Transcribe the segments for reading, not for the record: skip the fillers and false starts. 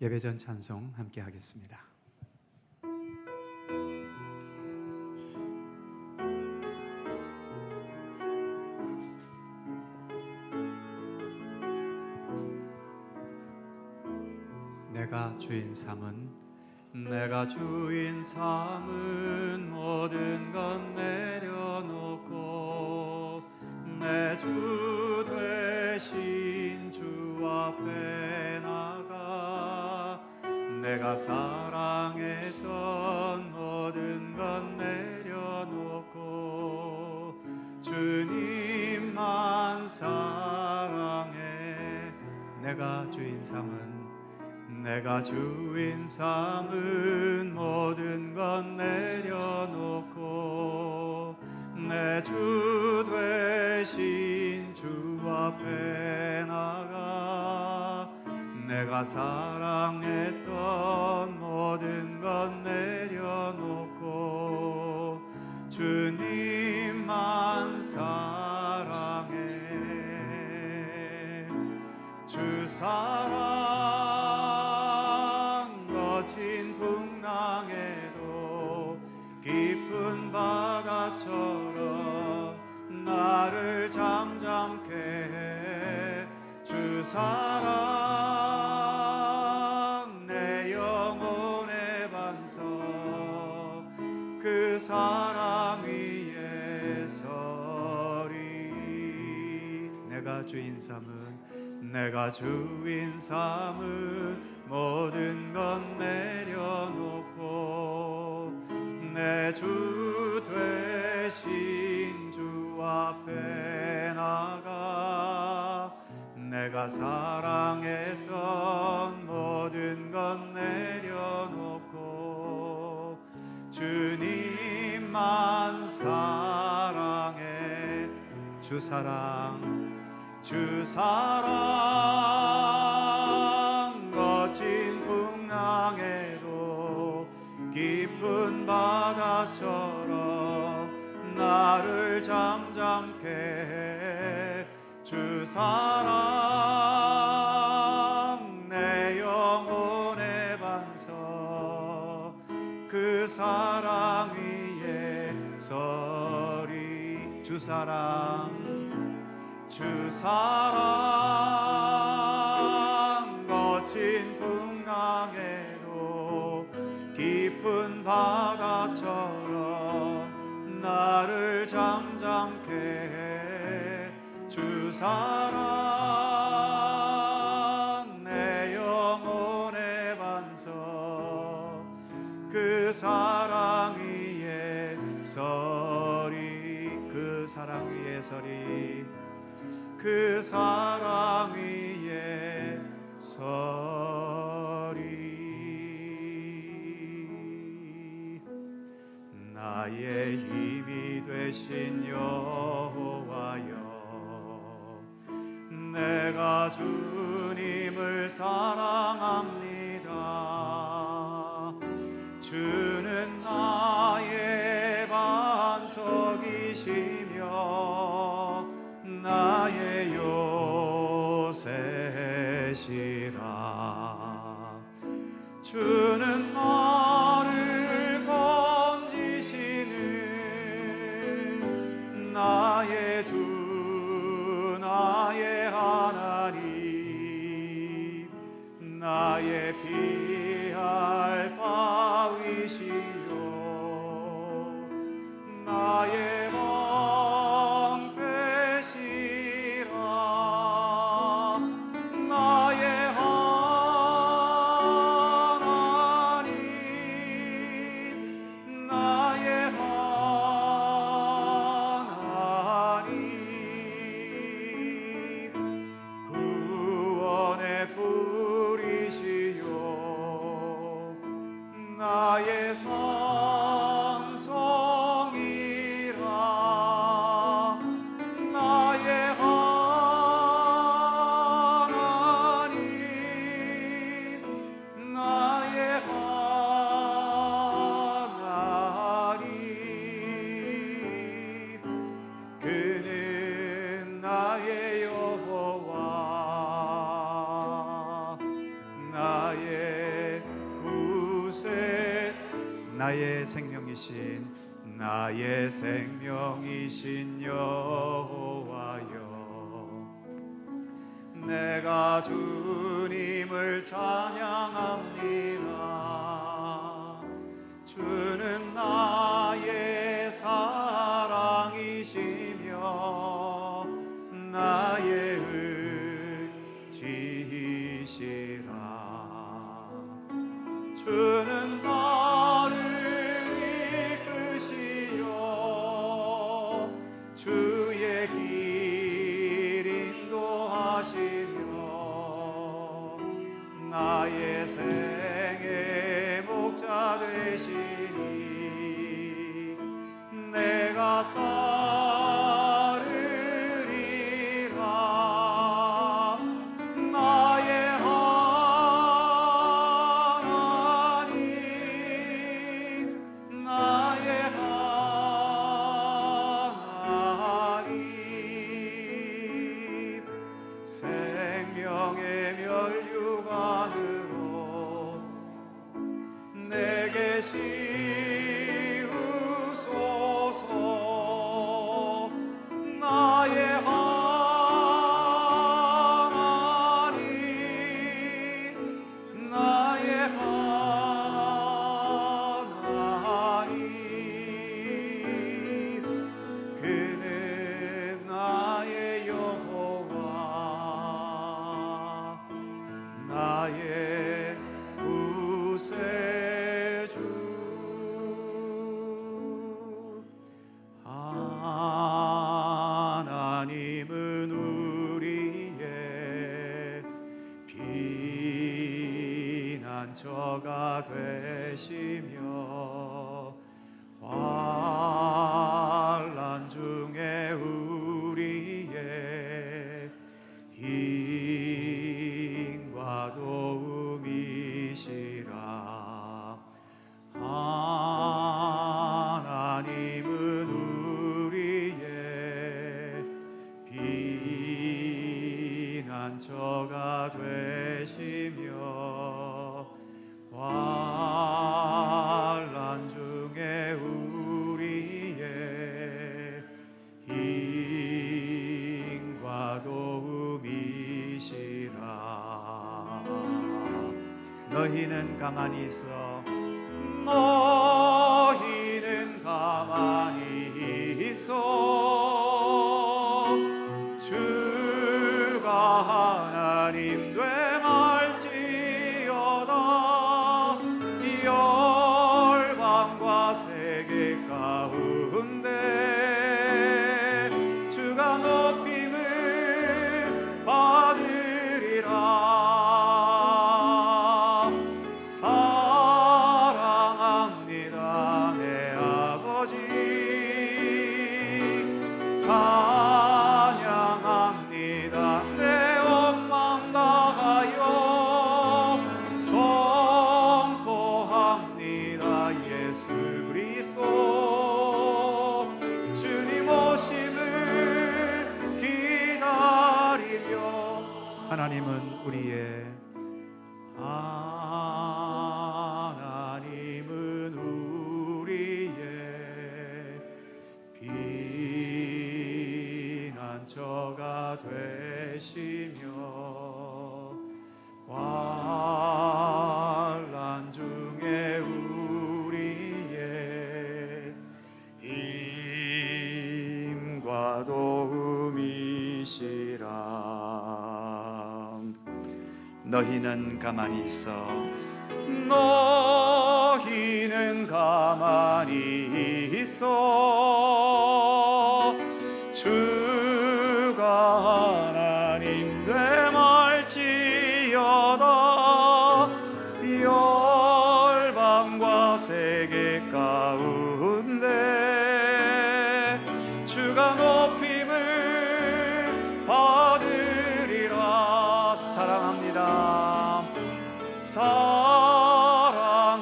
예배전 찬송 함께 하겠습니다. 내가 주인 삼은 모든 것 내려놓고 내 주 되신 주 앞에 나가 내가 사랑했던 모든 것 내려놓고 주님만 사랑해. 내가 주인 삼은 모든 것 내려놓고 내 주 되신 주 앞에 나가 내가 사랑했던 모든 것 내려놓고 주님만 사랑해. 주 사랑 거친 풍랑에도 깊은 바다처럼 나를 잠잠케 해. 주 사랑 내 영혼의 반석 그 사랑 위에 서리. 내가 주인 삼은 모든 것 내려놓고 내 주 되신 주 앞에 나가 내가 사랑했던 모든 것 내려놓고 주님만 사랑해. 주 사랑 거친 풍랑에도 깊은 바다처럼 나를 잠잠케 해. 주 사랑 내 영혼의 반석 그 사랑 위에 서리. 주 사랑 거친 풍랑에도 깊은 바다처럼 나를 잠잠케 해. 주 사랑 내 영혼의 반석 그 사랑 위에 서리. 그 사랑 위에 서리. 그 사랑 위에 서리. 나의 힘이 되신 여호와여 내가 주님을 사랑합니다. 주는 나의 반석이시며 나의 요새시라. 주는 나를 건지시는 나의 주 나의 하나님 나의 피할 바위시요 나의 나의 산성이라 나의 나의 생명이신 여호와여, 내가 주님을 찬양합니다. 주는 나의 사랑이시며 나의 의지이시라. 주는 나를 이끄시어 주의 길 인도하시며 나의 생의 목자 되시니 내가 따르리라. 나의 하나님, 나의 하나님, 생명의 멸류관으로 내게 씌우소서. 나의 하나님, 나의 하나님, 그는 나의 여호와, 나의 구세주. 하나님은 우리의 피난처가 되시며 환난 중에 우리의 힘과 도움이시라. 하나님은 우리의 피난처가 되시며 환난 중에 우리의 힘과 도움이시라. 너희는 가만히 있어. 너희는 가만히 있어. 주가 하나님 되말지어다. 열방과 세계 가운데 주가 높임을 받으리라. 사랑합니다 내 아버지, 찬양합니다 내 온 맘 다하여, 선포합니다 예수 그리스도. 주님 오심을 기다리며. 하나님은 우리의 하나님은 우리의 피난처가 되시며 환난 중에 우리의 힘과 도움이시라. 너희는 가만히 있어. 너희는 가만히 있어. 주가 하나님 되말지어다. 열방과 세계 가운데 주가 높임을 받으리라. 사랑합니다.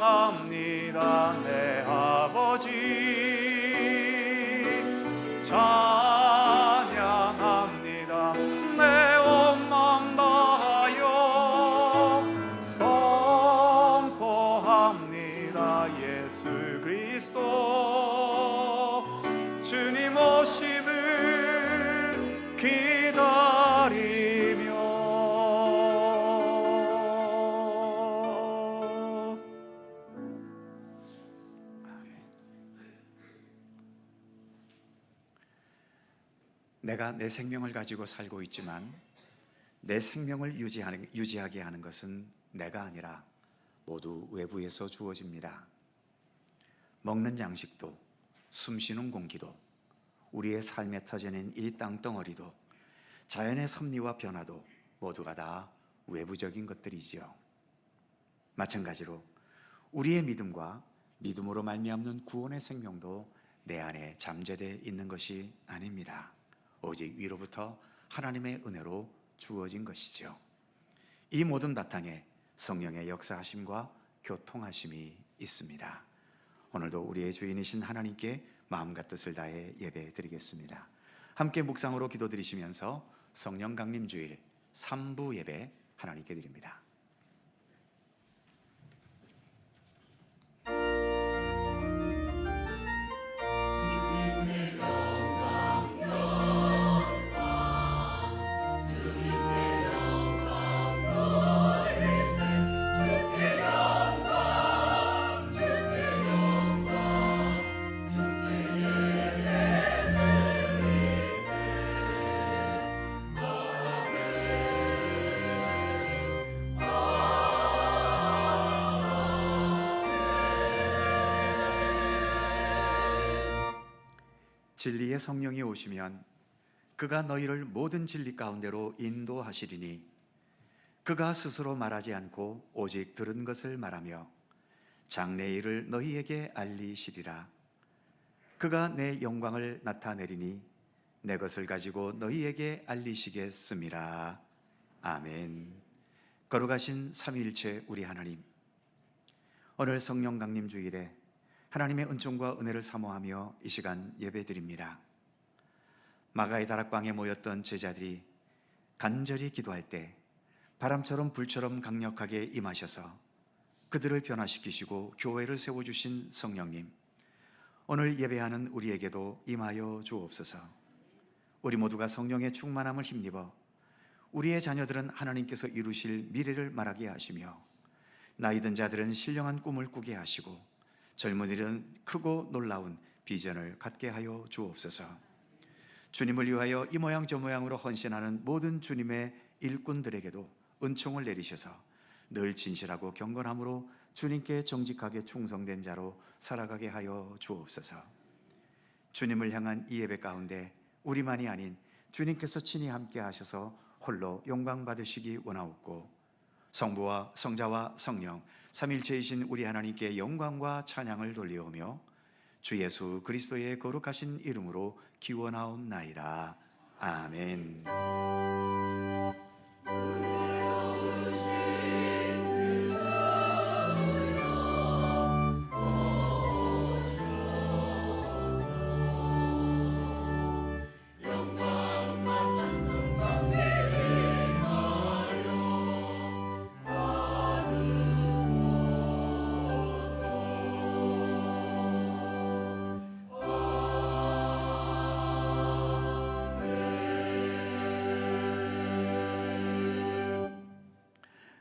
사랑합니다 내 아버지, 찬양합니다 내 온 맘 다하여, 선포합니다 예수 내가 내 생명을 가지고 살고 있지만 내 생명을 유지하게 하는 것은 내가 아니라 모두 외부에서 주어집니다. 먹는 양식도, 숨쉬는 공기도, 우리의 삶에 터져낸 이 땅덩어리도, 자연의 섭리와 변화도 모두가 다 외부적인 것들이지요. 마찬가지로 우리의 믿음과 믿음으로 말미암는 구원의 생명도 내 안에 잠재되어 있는 것이 아닙니다. 오직 위로부터 하나님의 은혜로 주어진 것이죠. 이 모든 바탕에 성령의 역사하심과 교통하심이 있습니다. 오늘도 우리의 주인이신 하나님께 마음과 뜻을 다해 예배 드리겠습니다. 함께 묵상으로 기도드리시면서 성령 강림 주일 3부 예배 하나님께 드립니다. 진리의 성령이 오시면 그가 너희를 모든 진리 가운데로 인도하시리니 그가 스스로 말하지 않고 오직 들은 것을 말하며 장래의 일을 너희에게 알리시리라. 그가 내 영광을 나타내리니 내 것을 가지고 너희에게 알리시겠음이라. 아멘. 거룩하신 삼위일체 우리 하나님, 오늘 성령 강림 주일에 하나님의 은총과 은혜를 사모하며 이 시간 예배드립니다. 마가의 다락방에 모였던 제자들이 간절히 기도할 때 바람처럼 불처럼 강력하게 임하셔서 그들을 변화시키시고 교회를 세워주신 성령님, 오늘 예배하는 우리에게도 임하여 주옵소서. 우리 모두가 성령의 충만함을 힘입어 우리의 자녀들은 하나님께서 이루실 미래를 말하게 하시며 나이든 자들은 신령한 꿈을 꾸게 하시고 젊은이들은 크고 놀라운 비전을 갖게 하여 주옵소서. 주님을 위하여 이 모양 저 모양으로 헌신하는 모든 주님의 일꾼들에게도 은총을 내리셔서 늘 진실하고 경건함으로 주님께 정직하게 충성된 자로 살아가게 하여 주옵소서. 주님을 향한 이 예배 가운데 우리만이 아닌 주님께서 친히 함께 하셔서 홀로 영광 받으시기 원하옵고, 성부와 성자와 성령 삼일체이신 우리 하나님께 영광과 찬양을 돌리오며 주 예수 그리스도의 거룩하신 이름으로 기원하옵나이다. 아멘.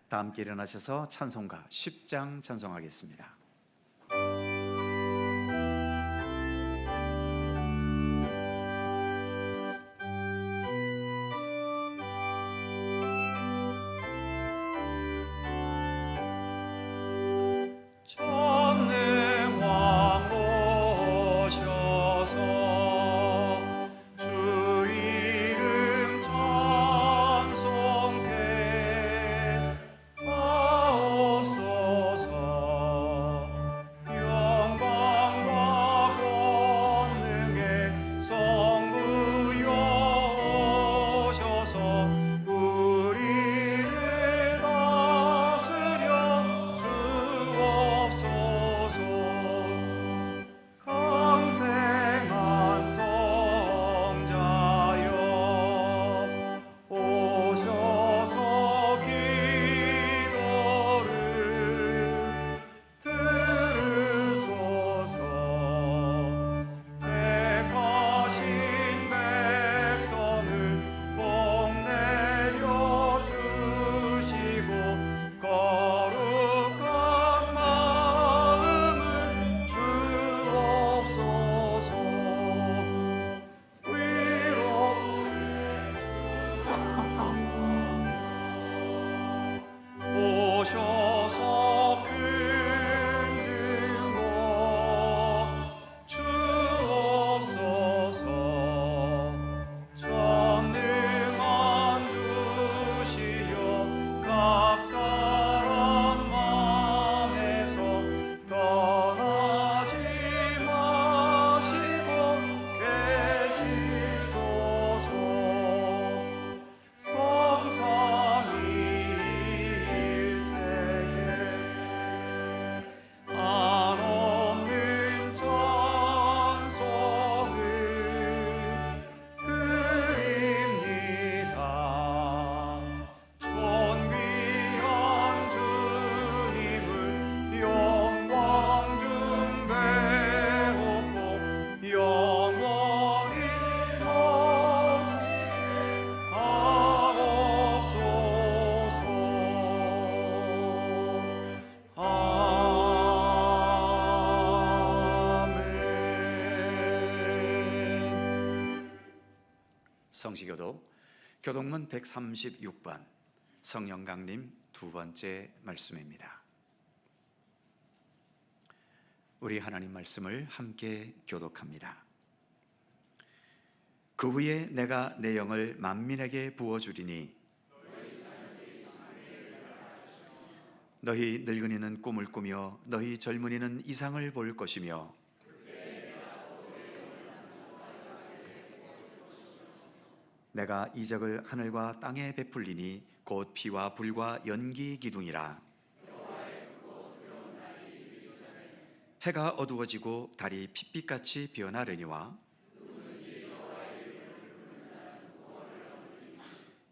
다 함께 일어나셔서 찬송가 10장 찬송하겠습니다. 하옵소서. 성시교도 교동문 136번 성령 강림 두 번째 말씀입니다. 우리 하나님 말씀을 함께 교독합니다. 그 후에 내가 내 영을 만민에게 부어주리니 너희 늙은이는 꿈을 꾸며 너희 젊은이는 이상을 볼 것이며 내가 이적을 하늘과 땅에 베풀리니 곧 피와 불과 연기 기둥이라. 해가 어두워지고 달이 핏빛같이 변하려니와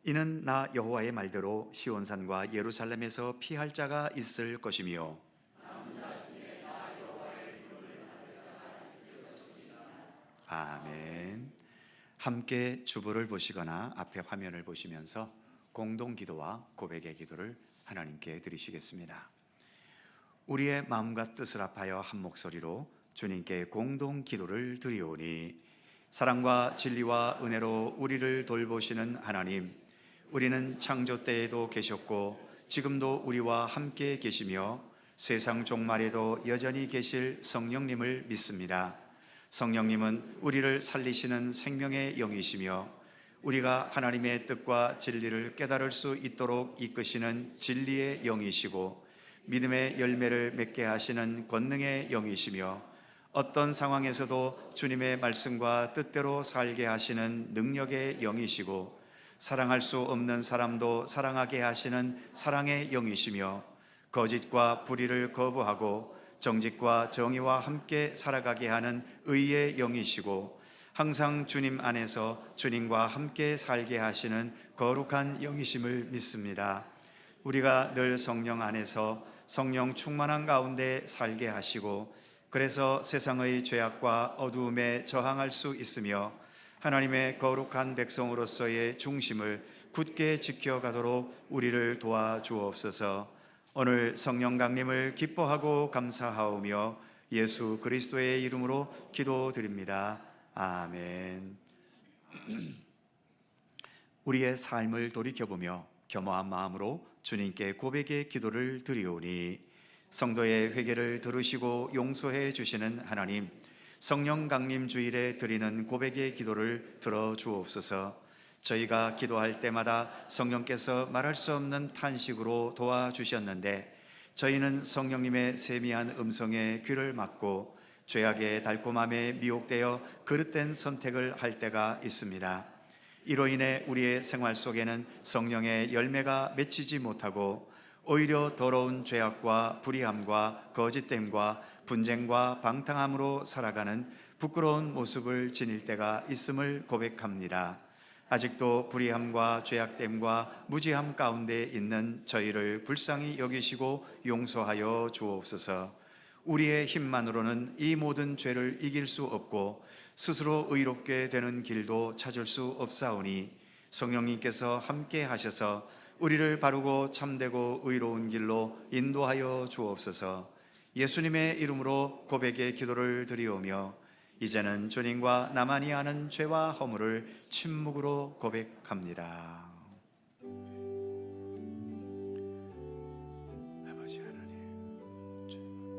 이는 나 여호와의 말대로 시온산과 예루살렘에서 피할 자가 있을 것이며 아멘. 함께 주보를 보시거나 앞에 화면을 보시면서 공동 기도와 고백의 기도를 하나님께 드리시겠습니다. 우리의 마음과 뜻을 합하여 한 목소리로 주님께 공동 기도를 드리오니 사랑과 진리와 은혜로 우리를 돌보시는 하나님, 우리는 창조 때에도 계셨고 지금도 우리와 함께 계시며 세상 종말에도 여전히 계실 성령님을 믿습니다. 성령님은 우리를 살리시는 생명의 영이시며 우리가 하나님의 뜻과 진리를 깨달을 수 있도록 이끄시는 진리의 영이시고 믿음의 열매를 맺게 하시는 권능의 영이시며 어떤 상황에서도 주님의 말씀과 뜻대로 살게 하시는 능력의 영이시고 사랑할 수 없는 사람도 사랑하게 하시는 사랑의 영이시며 거짓과 불의를 거부하고 정직과 정의와 함께 살아가게 하는 의의 영이시고 항상 주님 안에서 주님과 함께 살게 하시는 거룩한 영이심을 믿습니다. 우리가 늘 성령 안에서 성령 충만한 가운데 살게 하시고 그래서 세상의 죄악과 어두움에 저항할 수 있으며 하나님의 거룩한 백성으로서의 중심을 굳게 지켜가도록 우리를 도와주옵소서. 오늘 성령 강림을 기뻐하고 감사하오며 예수 그리스도의 이름으로 기도드립니다. 아멘. 우리의 삶을 돌이켜보며 겸허한 마음으로 주님께 고백의 기도를 드리오니 성도의 회개를 들으시고 용서해 주시는 하나님, 성령 강림 주일에 드리는 고백의 기도를 들어주옵소서. 저희가 기도할 때마다 성령께서 말할 수 없는 탄식으로 도와주셨는데 저희는 성령님의 세미한 음성에 귀를 막고 죄악의 달콤함에 미혹되어 그릇된 선택을 할 때가 있습니다. 이로 인해 우리의 생활 속에는 성령의 열매가 맺히지 못하고 오히려 더러운 죄악과 불의함과 거짓됨과 분쟁과 방탕함으로 살아가는 부끄러운 모습을 지닐 때가 있음을 고백합니다. 아직도 불의함과 죄악됨과 무지함 가운데 있는 저희를 불쌍히 여기시고 용서하여 주옵소서. 우리의 힘만으로는 이 모든 죄를 이길 수 없고 스스로 의롭게 되는 길도 찾을 수 없사오니 성령님께서 함께 하셔서 우리를 바르고 참되고 의로운 길로 인도하여 주옵소서. 예수님의 이름으로 고백의 기도를 드리오며 이제는 주님과 나만이 아는 죄와 허물을 침묵으로 고백합니다. 아버지 하나님, 주님,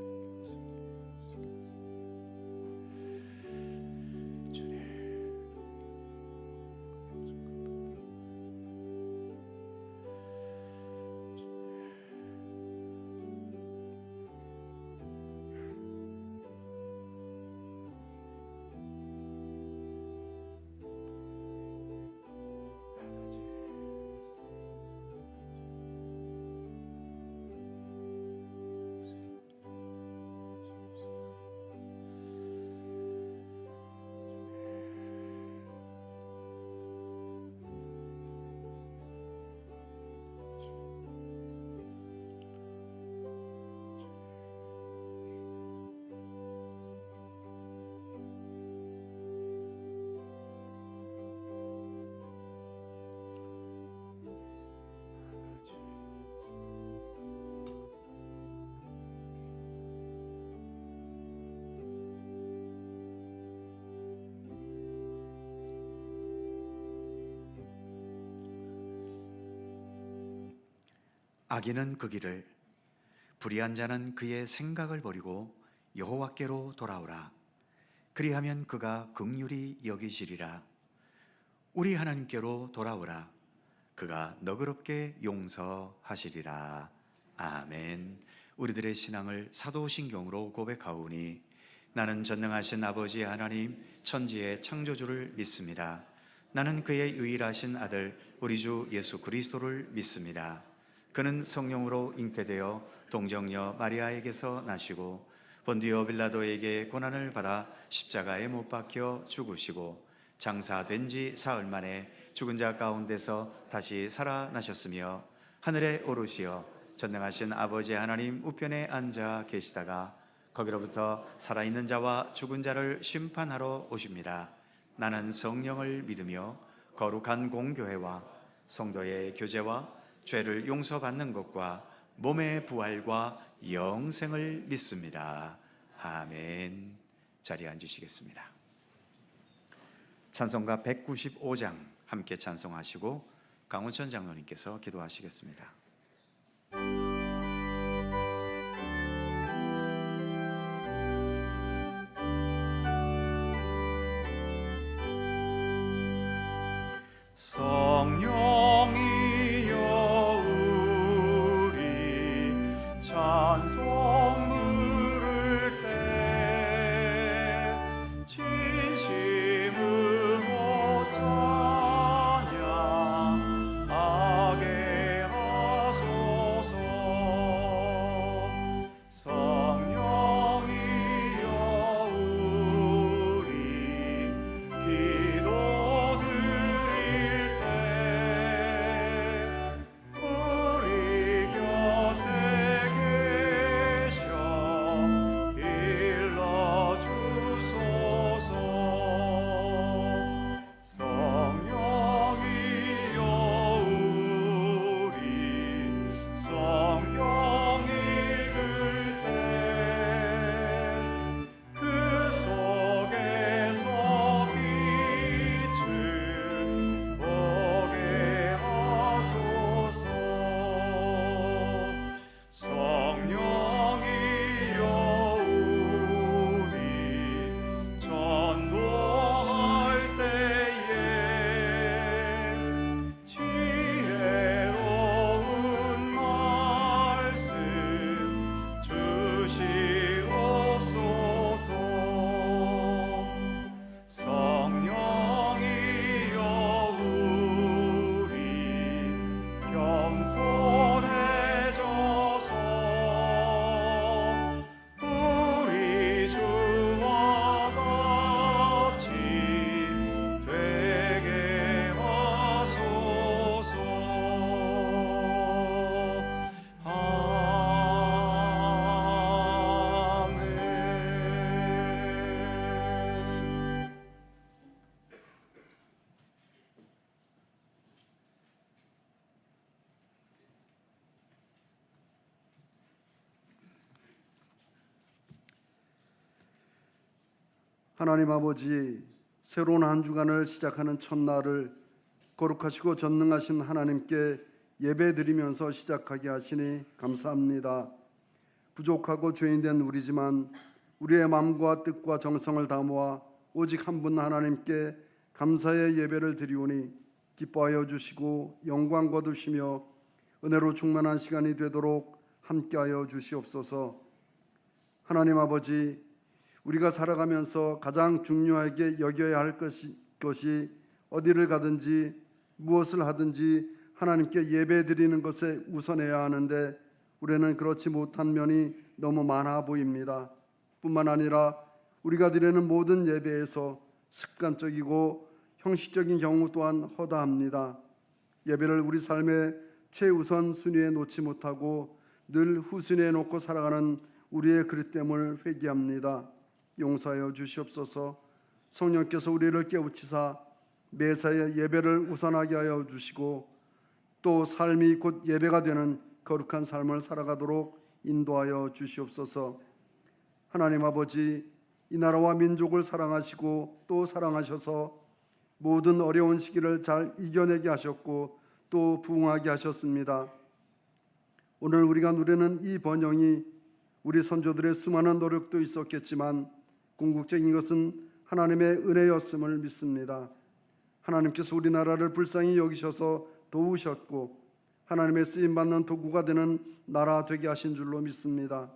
악인은 그 길을, 불의한 자는 그의 생각을 버리고 여호와께로 돌아오라. 그리하면 그가 긍휼히 여기시리라. 우리 하나님께로 돌아오라. 그가 너그럽게 용서하시리라. 아멘. 우리들의 신앙을 사도신경으로 고백하오니 나는 전능하신 아버지 하나님 천지의 창조주를 믿습니다. 나는 그의 유일하신 아들 우리 주 예수 그리스도를 믿습니다. 그는 성령으로 잉태되어 동정녀 마리아에게서 나시고 본디오 빌라도에게 고난을 받아 십자가에 못 박혀 죽으시고 장사된 지 사흘 만에 죽은 자 가운데서 다시 살아나셨으며 하늘에 오르시어 전능하신 아버지 하나님 우편에 앉아 계시다가 거기로부터 살아있는 자와 죽은 자를 심판하러 오십니다. 나는 성령을 믿으며 거룩한 공교회와 성도의 교제와 죄를 용서받는 것과 몸의 부활과 영생을 믿습니다. 아멘. 자리에 앉으시겠습니다. 찬송가 195장 함께 찬송하시고 강원천 장로님께서 기도하시겠습니다. 성령이여 우리 찬송 부를 때 진심으로 찬양하게 하소서. 성령이여 우리 기도 하나님 아버지, 새로운 한 주간을 시작하는 첫날을 거룩하시고 전능하신 하나님께 예배드리면서 시작하게 하시니 감사합니다. 부족하고 죄인된 우리지만 우리의 마음과 뜻과 정성을 다 모아 오직 한 분 하나님께 감사의 예배를 드리오니 기뻐하여 주시고 영광 거두시며 은혜로 충만한 시간이 되도록 함께하여 주시옵소서. 하나님 아버지, 우리가 살아가면서 가장 중요하게 여겨야 할 것이 어디를 가든지 무엇을 하든지 하나님께 예배드리는 것에 우선해야 하는데 우리는 그렇지 못한 면이 너무 많아 보입니다. 뿐만 아니라 우리가 드리는 모든 예배에서 습관적이고 형식적인 경우 또한 허다합니다. 예배를 우리 삶의 최우선 순위에 놓지 못하고 늘 후순위에 놓고 살아가는 우리의 그릇됨을 회개합니다. 용서하여 주시옵소서. 성령께서 우리를 깨우치사 매사에 예배를 우선하게 하여 주시고 또 삶이 곧 예배가 되는 거룩한 삶을 살아가도록 인도하여 주시옵소서. 하나님 아버지, 이 나라와 민족을 사랑하시고 또 사랑하셔서 모든 어려운 시기를 잘 이겨내게 하셨고 또 부흥하게 하셨습니다. 오늘 우리가 누리는 이 번영이 우리 선조들의 수많은 노력도 있었겠지만 궁극적인 것은 하나님의 은혜였음을 믿습니다. 하나님께서 우리나라를 불쌍히 여기셔서 도우셨고 하나님의 쓰임받는 도구가 되는 나라 되게 하신 줄로 믿습니다.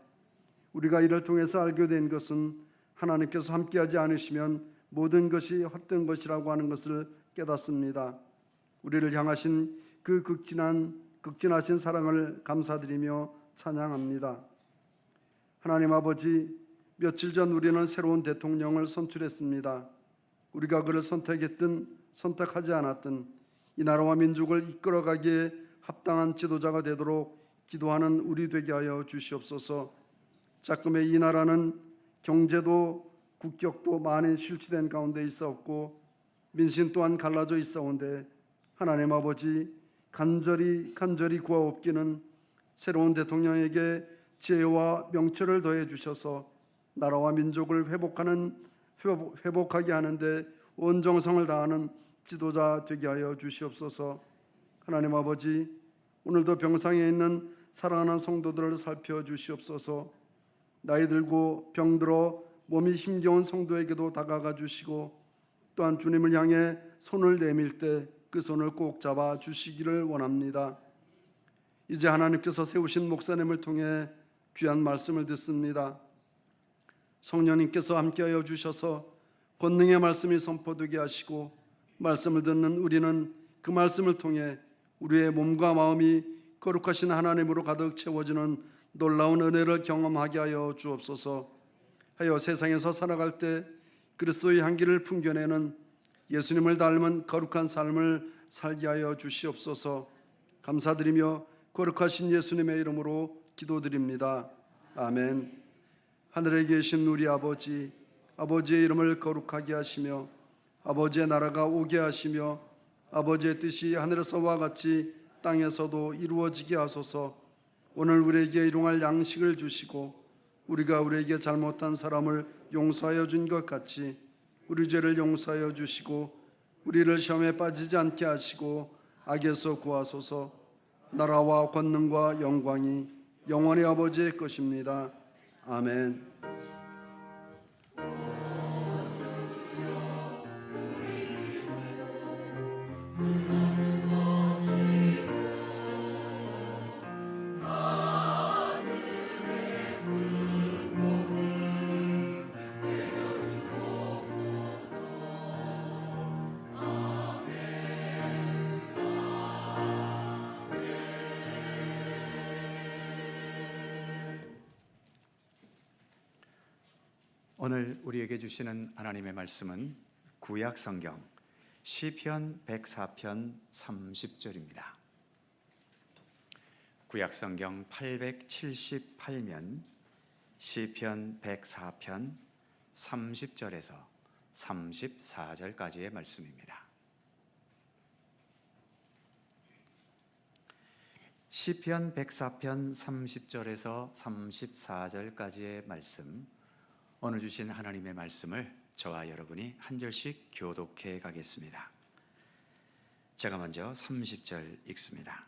우리가 이를 통해서 알게 된 것은 하나님께서 함께하지 않으시면 모든 것이 헛된 것이라고 하는 것을 깨닫습니다. 우리를 향하신 그 극진하신 사랑을 감사드리며 찬양합니다. 하나님 아버지, 며칠 전 우리는 새로운 대통령을 선출했습니다. 우리가 그를 선택했든 선택하지 않았든 이 나라와 민족을 이끌어가기에 합당한 지도자가 되도록 기도하는 우리 되게 하여 주시옵소서. 작금의 이 나라는 경제도 국격도 많이 실추된 가운데 있었고 민심 또한 갈라져 있었는데 하나님 아버지 간절히 구하옵기는 새로운 대통령에게 지혜와 명철을 더해 주셔서 나라와 민족을 회복하게 하는데 온 정성을 다하는 지도자 되게 하여 주시옵소서. 하나님 아버지, 오늘도 병상에 있는 사랑하는 성도들을 살펴주시옵소서. 나이 들고 병들어 몸이 힘겨운 성도에게도 다가가 주시고 또한 주님을 향해 손을 내밀 때 그 손을 꼭 잡아 주시기를 원합니다. 이제 하나님께서 세우신 목사님을 통해 귀한 말씀을 듣습니다. 성령님께서 함께하여 주셔서 권능의 말씀이 선포되게 하시고 말씀을 듣는 우리는 그 말씀을 통해 우리의 몸과 마음이 거룩하신 하나님으로 가득 채워지는 놀라운 은혜를 경험하게 하여 주옵소서. 하여 세상에서 살아갈 때 그리스도의 향기를 풍겨내는 예수님을 닮은 거룩한 삶을 살게 하여 주시옵소서. 감사드리며 거룩하신 예수님의 이름으로 기도드립니다. 아멘. 하늘에 계신 우리 아버지, 아버지의 이름을 거룩하게 하시며 아버지의 나라가 오게 하시며 아버지의 뜻이 하늘에서와 같이 땅에서도 이루어지게 하소서. 오늘 우리에게 일용할 양식을 주시고 우리가 우리에게 잘못한 사람을 용서하여 준 것 같이 우리 죄를 용서하여 주시고 우리를 시험에 빠지지 않게 하시고 악에서 구하소서. 나라와 권능과 영광이 영원히 아버지의 것입니다. 아멘. 오늘 우리에게 주시는 하나님의 말씀은 구약 성경 시편 104편 30절입니다. 구약 성경 878면 시편 104편 30절에서 34절까지의 말씀입니다. 시편 104편 30절에서 34절까지의 말씀, 오늘 주신 하나님의 말씀을 저와 여러분이 한 절씩 교독해 가겠습니다. 제가 먼저 30절 읽습니다.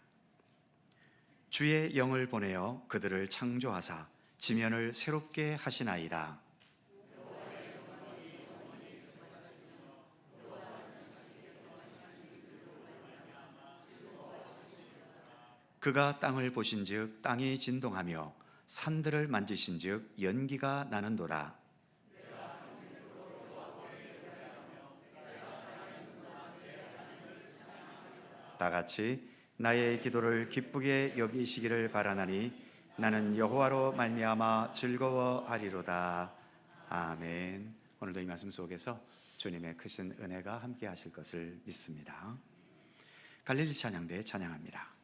주의 영을 보내어 그들을 창조하사 지면을 새롭게 하시나이다. 그가 땅을 보신즉 땅이 진동하며 산들을 만지신즉 연기가 나는도다. 다 같이 나의 기도를 기쁘게 여기시기를 바라나니 나는 여호와로 말미암아 즐거워하리로다. 아멘. 오늘도 이 말씀 속에서 주님의 크신 은혜가 함께 하실 것을 믿습니다. 갈릴리 찬양대 찬양합니다.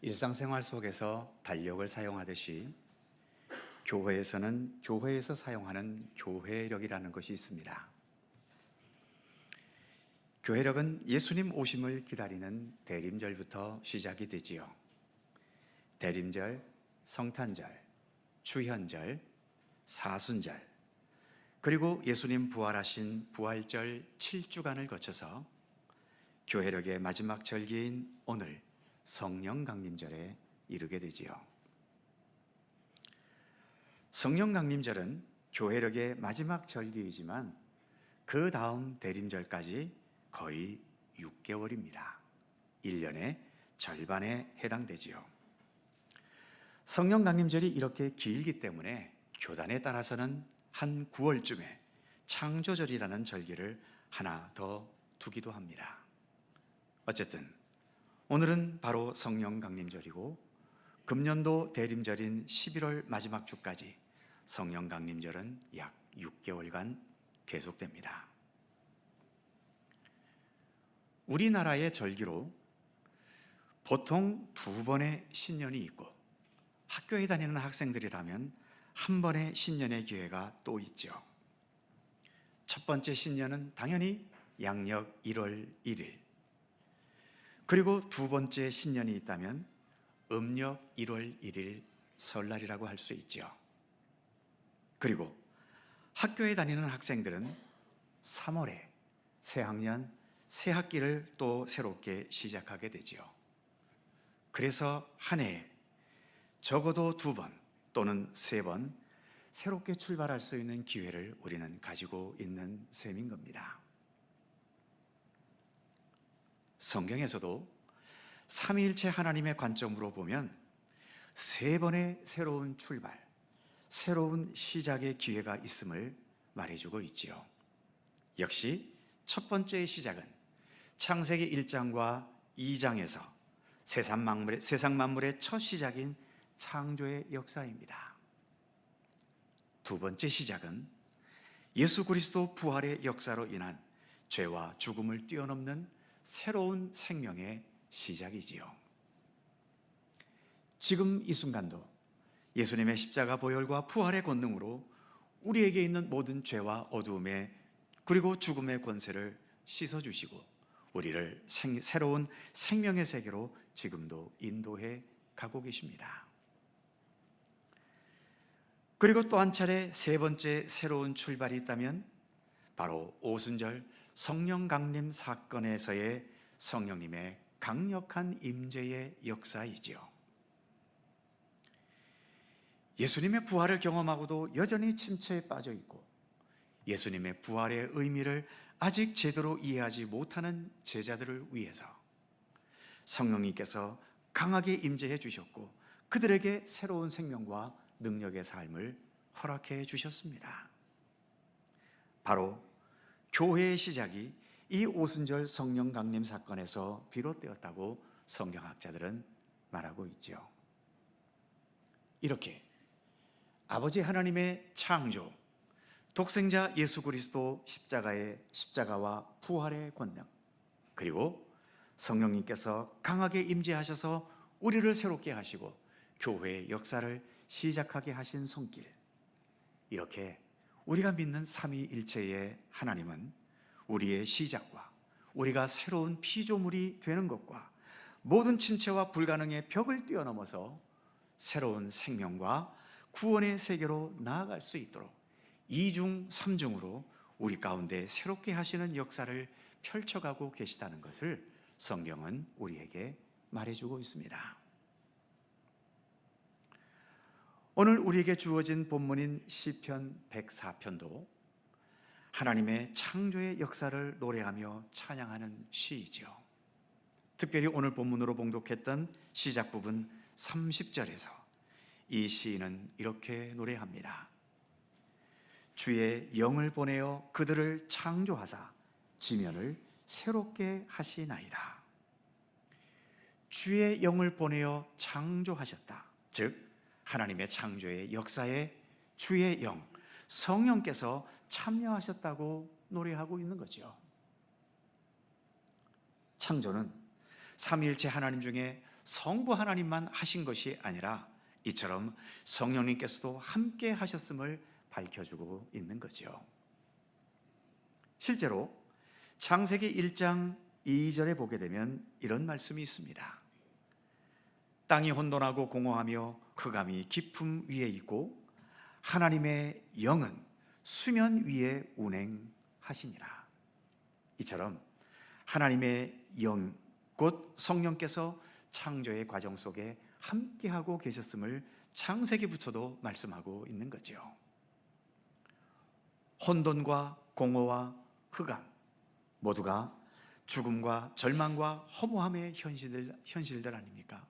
일상생활 속에서 달력을 사용하듯이 교회에서는 교회에서 사용하는 교회력이라는 것이 있습니다. 교회력은 예수님 오심을 기다리는 대림절부터 시작이 되지요. 대림절, 성탄절, 추현절, 사순절, 그리고 예수님 부활하신 부활절 7주간을 거쳐서 교회력의 마지막 절기인 오늘 성령 강림절에 이르게 되지요. 성령 강림절은 교회력의 마지막 절기이지만 그 다음 대림절까지 거의 6개월입니다. 1년의 절반에 해당되지요. 성령 강림절이 이렇게 길기 때문에 교단에 따라서는 한 9월쯤에 창조절이라는 절기를 하나 더 두기도 합니다. 어쨌든 오늘은 바로 성령 강림절이고 금년도 대림절인 11월 마지막 주까지 성령 강림절은 약 6개월간 계속됩니다. 우리나라의 절기로 보통 2번의 신년이 있고 학교에 다니는 학생들이라면 한 번의 신년의 기회가 또 있죠. 첫 번째 신년은 당연히 양력 1월 1일, 그리고 두 번째 신년이 있다면 음력 1월 1일 설날이라고 할 수 있죠. 그리고 학교에 다니는 학생들은 3월에 새학년, 새 학기를 또 새롭게 시작하게 되지요. 그래서 한 해에 적어도 2번 또는 3번 새롭게 출발할 수 있는 기회를 우리는 가지고 있는 셈인 겁니다. 성경에서도 삼위일체 하나님의 관점으로 보면 3번의 새로운 출발, 새로운 시작의 기회가 있음을 말해주고 있지요. 역시 첫 번째의 시작은 창세기 1장과 2장에서 세상 만물의 첫 시작인 창조의 역사입니다. 두 번째 시작은 예수 그리스도 부활의 역사로 인한 죄와 죽음을 뛰어넘는 새로운 생명의 시작이지요. 지금 이 순간도 예수님의 십자가 보혈과 부활의 권능으로 우리에게 있는 모든 죄와 어두움의 그리고 죽음의 권세를 씻어주시고 우리를 새로운 생명의 세계로 지금도 인도해 가고 계십니다. 그리고 또 한 차례 세 번째 새로운 출발이 있다면 바로 오순절 성령 강림 사건에서의 성령님의 강력한 임재의 역사이지요. 예수님의 부활을 경험하고도 여전히 침체에 빠져 있고 예수님의 부활의 의미를 아직 제대로 이해하지 못하는 제자들을 위해서 성령님께서 강하게 임재해 주셨고 그들에게 새로운 생명과 능력의 삶을 허락해 주셨습니다. 바로 교회의 시작이 이 오순절 성령 강림 사건에서 비롯되었다고 성경학자들은 말하고 있죠. 이렇게 아버지 하나님의 창조, 독생자 예수 그리스도 십자가와 부활의 권능, 그리고 성령님께서 강하게 임재하셔서 우리를 새롭게 하시고 교회의 역사를 시작하게 하신 손길, 이렇게 우리가 믿는 삼위일체의 하나님은 우리의 시작과 우리가 새로운 피조물이 되는 것과 모든 침체와 불가능의 벽을 뛰어넘어서 새로운 생명과 구원의 세계로 나아갈 수 있도록 이중 삼중으로 우리 가운데 새롭게 하시는 역사를 펼쳐가고 계시다는 것을 성경은 우리에게 말해주고 있습니다. 오늘 우리에게 주어진 본문인 시편 104편도 하나님의 창조의 역사를 노래하며 찬양하는 시이죠. 특별히 오늘 본문으로 봉독했던 시작 부분 30절에서 이 시인은 이렇게 노래합니다. 주의 영을 보내어 그들을 창조하사 지면을 새롭게 하시나이다. 주의 영을 보내어 창조하셨다. 즉 하나님의 창조의 역사에 주의 영, 성령께서 참여하셨다고 노래하고 있는 거죠. 창조는 삼위일체 하나님 중에 성부 하나님만 하신 것이 아니라 이처럼 성령님께서도 함께 하셨음을 밝혀주고 있는 거죠. 실제로 창세기 1장 2절에 보게 되면 이런 말씀이 있습니다. 땅이 혼돈하고 공허하며 흑암이 깊음 위에 있고 하나님의 영은 수면 위에 운행하시니라. 이처럼 하나님의 영, 곧 성령께서 창조의 과정 속에 함께하고 계셨음을 창세기부터도 말씀하고 있는 거죠. 혼돈과 공허와 흑암 모두가 죽음과 절망과 허무함의 현실들 아닙니까?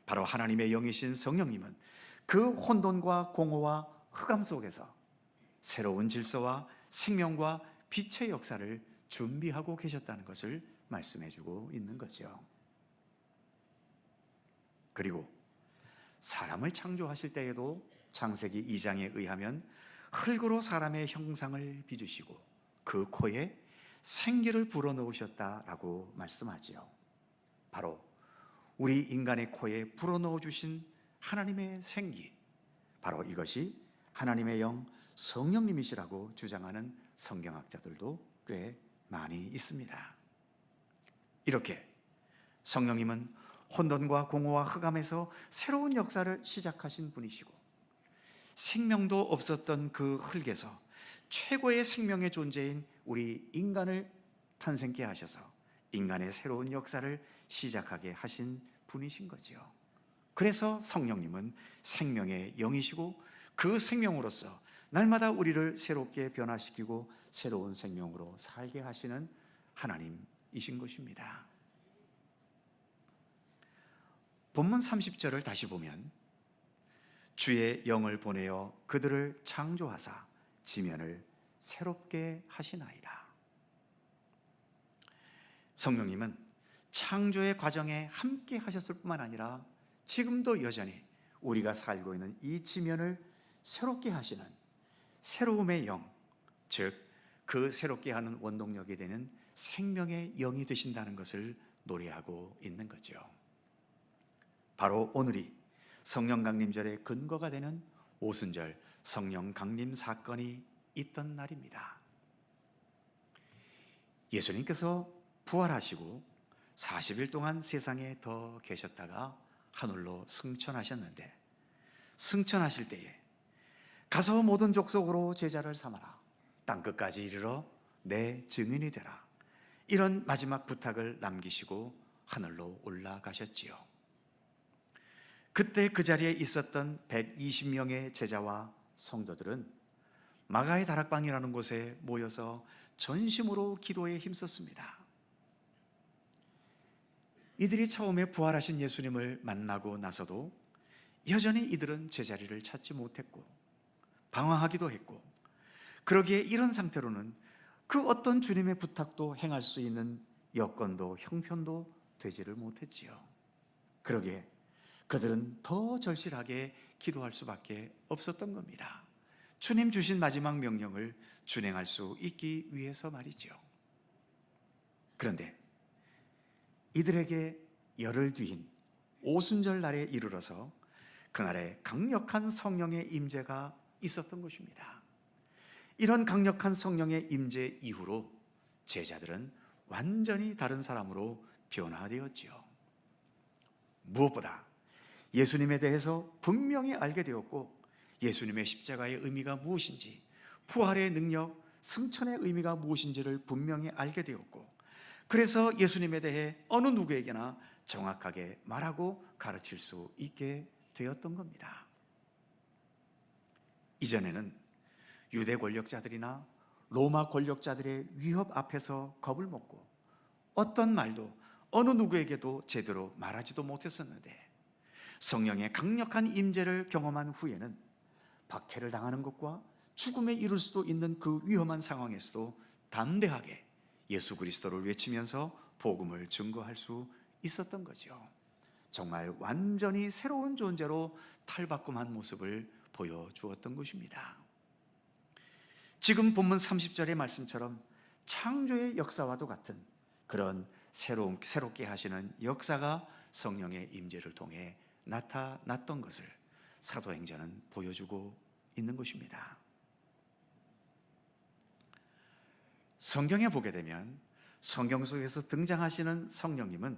바로 하나님의 영이신 성령님은 그 혼돈과 공허와 흑암 속에서 새로운 질서와 생명과 빛의 역사를 준비하고 계셨다는 것을 말씀해주고 있는 거죠. 그리고 사람을 창조하실 때에도 창세기 2장에 의하면 흙으로 사람의 형상을 빚으시고 그 코에 생기를 불어넣으셨다라고 말씀하지요. 바로 우리 인간의 코에 불어넣어 주신 하나님의 생기, 바로 이것이 하나님의 영 성령님이시라고 주장하는 성경학자들도 꽤 많이 있습니다. 이렇게 성령님은 혼돈과 공허와 흑암에서 새로운 역사를 시작하신 분이시고, 생명도 없었던 그 흙에서 최고의 생명의 존재인 우리 인간을 탄생케 하셔서 인간의 새로운 역사를 시작하게 하신 분이신 거죠. 그래서 성령님은 생명의 영이시고 그 생명으로서 날마다 우리를 새롭게 변화시키고 새로운 생명으로 살게 하시는 하나님이신 것입니다. 본문 30절을 다시 보면 주의 영을 보내어 그들을 창조하사 지면을 새롭게 하시나이다. 성령님은 창조의 과정에 함께 하셨을 뿐만 아니라 지금도 여전히 우리가 살고 있는 이 지면을 새롭게 하시는 새로움의 영, 즉 그 새롭게 하는 원동력이 되는 생명의 영이 되신다는 것을 노래하고 있는 거죠. 바로 오늘이 성령 강림절의 근거가 되는 오순절 성령 강림 사건이 있던 날입니다. 예수님께서 부활하시고 40일 동안 세상에 더 계셨다가 하늘로 승천하셨는데, 승천하실 때에 가서 모든 족속으로 제자를 삼아라, 땅끝까지 이르러 내 증인이 되라, 이런 마지막 부탁을 남기시고 하늘로 올라가셨지요. 그때 그 자리에 있었던 120명의 제자와 성도들은 마가의 다락방이라는 곳에 모여서 전심으로 기도에 힘썼습니다. 이들이 처음에 부활하신 예수님을 만나고 나서도 여전히 이들은 제자리를 찾지 못했고 방황하기도 했고, 그러기에 이런 상태로는 그 어떤 주님의 부탁도 행할 수 있는 여건도 형편도 되지를 못했지요. 그러기에 그들은 더 절실하게 기도할 수밖에 없었던 겁니다. 주님 주신 마지막 명령을 준행할 수 있기 위해서 말이죠. 그런데 이들에게 열흘 뒤인 오순절 날에 이르러서 그날에 강력한 성령의 임재가 있었던 것입니다. 이런 강력한 성령의 임재 이후로 제자들은 완전히 다른 사람으로 변화되었지요. 무엇보다 예수님에 대해서 분명히 알게 되었고, 예수님의 십자가의 의미가 무엇인지, 부활의 능력, 승천의 의미가 무엇인지를 분명히 알게 되었고, 그래서 예수님에 대해 어느 누구에게나 정확하게 말하고 가르칠 수 있게 되었던 겁니다. 이전에는 유대 권력자들이나 로마 권력자들의 위협 앞에서 겁을 먹고 어떤 말도 어느 누구에게도 제대로 말하지도 못했었는데, 성령의 강력한 임재를 경험한 후에는 박해를 당하는 것과 죽음에 이를 수도 있는 그 위험한 상황에서도 담대하게 예수 그리스도를 외치면서 복음을 증거할 수 있었던 거죠. 정말 완전히 새로운 존재로 탈바꿈한 모습을 보여주었던 것입니다. 지금 본문 30절의 말씀처럼 창조의 역사와도 같은 그런 새롭게 하시는 역사가 성령의 임재를 통해 나타났던 것을 사도행전은 보여주고 있는 것입니다. 성경에 보게 되면 성경 속에서 등장하시는 성령님은